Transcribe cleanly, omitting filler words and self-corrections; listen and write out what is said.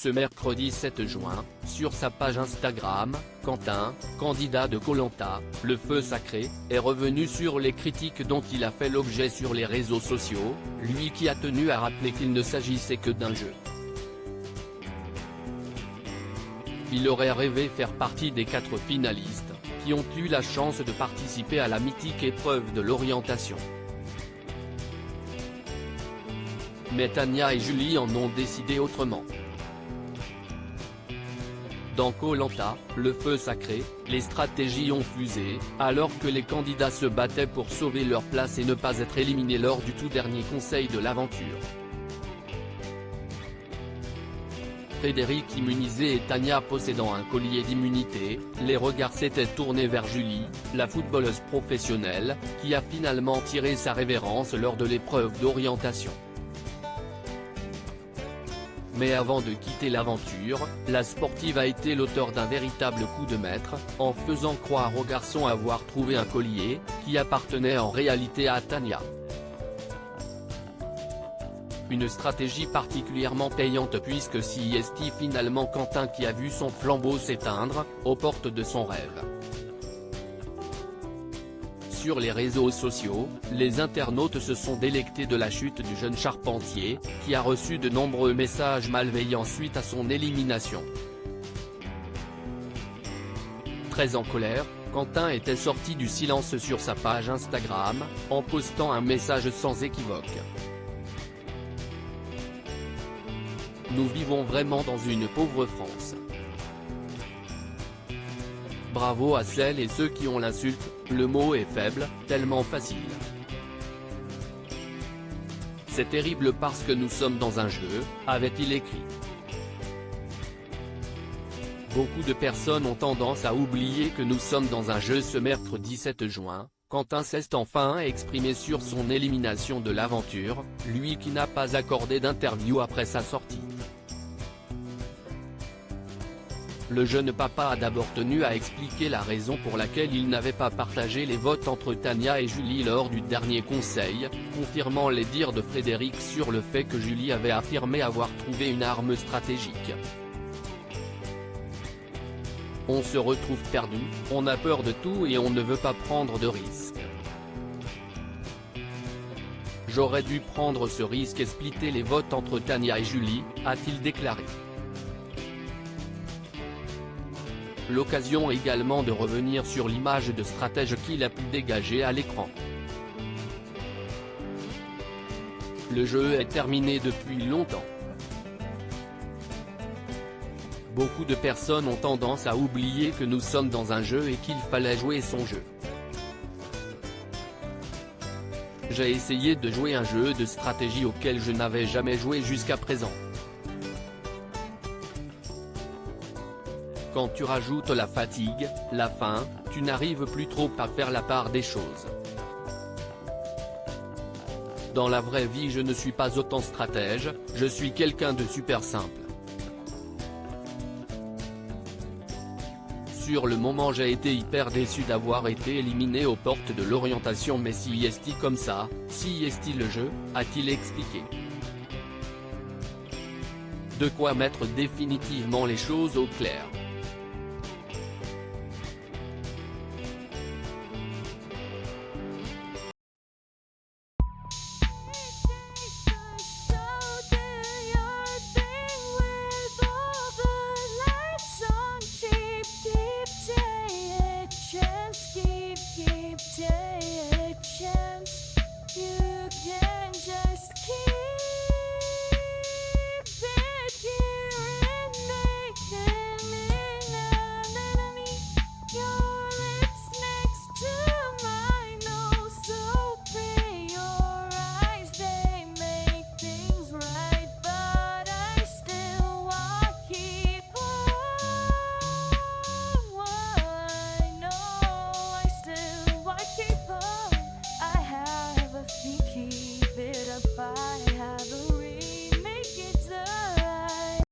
Ce mercredi 7 juin, sur sa page Instagram, Quentin, candidat de Koh Lanta, le feu sacré, est revenu sur les critiques dont il a fait l'objet sur les réseaux sociaux, lui qui a tenu à rappeler qu'il ne s'agissait que d'un jeu. Il aurait rêvé faire partie des 4 finalistes, qui ont eu la chance de participer à la mythique épreuve de l'orientation. Mais Tania et Julie en ont décidé autrement. Dans Koh Lanta, le feu sacré, les stratégies ont fusé, alors que les candidats se battaient pour sauver leur place et ne pas être éliminés lors du tout dernier conseil de l'aventure. Frédéric immunisé et Tania possédant un collier d'immunité, les regards s'étaient tournés vers Julie, la footballeuse professionnelle, qui a finalement tiré sa révérence lors de l'épreuve d'orientation. Mais avant de quitter l'aventure, la sportive a été l'auteur d'un véritable coup de maître, en faisant croire aux garçons avoir trouvé un collier, qui appartenait en réalité à Tania. Une stratégie particulièrement payante puisque c'est finalement Quentin qui a vu son flambeau s'éteindre, aux portes de son rêve. Sur les réseaux sociaux, les internautes se sont délectés de la chute du jeune charpentier, qui a reçu de nombreux messages malveillants suite à son élimination. Très en colère, Quentin était sorti du silence sur sa page Instagram, en postant un message sans équivoque. Nous vivons vraiment dans une pauvre France. Bravo à celles et ceux qui ont l'insulte, le mot est faible, tellement facile. C'est terrible parce que nous sommes dans un jeu, avait-il écrit. Beaucoup de personnes ont tendance à oublier que nous sommes dans un jeu. Ce mercredi 7 juin, Quentin s'est enfin exprimé sur son élimination de l'aventure, lui qui n'a pas accordé d'interview après sa sortie. Le jeune papa a d'abord tenu à expliquer la raison pour laquelle il n'avait pas partagé les votes entre Tania et Julie lors du dernier conseil, confirmant les dires de Frédéric sur le fait que Julie avait affirmé avoir trouvé une arme stratégique. On se retrouve perdu, on a peur de tout et on ne veut pas prendre de risques. J'aurais dû prendre ce risque et splitter les votes entre Tania et Julie, a-t-il déclaré. L'occasion également de revenir sur l'image de stratège qu'il a pu dégager à l'écran. Le jeu est terminé depuis longtemps. Beaucoup de personnes ont tendance à oublier que nous sommes dans un jeu et qu'il fallait jouer son jeu. J'ai essayé de jouer un jeu de stratégie auquel je n'avais jamais joué jusqu'à présent. Quand tu rajoutes la fatigue, la faim, tu n'arrives plus trop à faire la part des choses. Dans la vraie vie je ne suis pas autant stratège, je suis quelqu'un de super simple. Sur le moment j'ai été hyper déçu d'avoir été éliminé aux portes de l'orientation, mais si est-il comme ça, si est-il le jeu, a-t-il expliqué. De quoi mettre définitivement les choses au clair.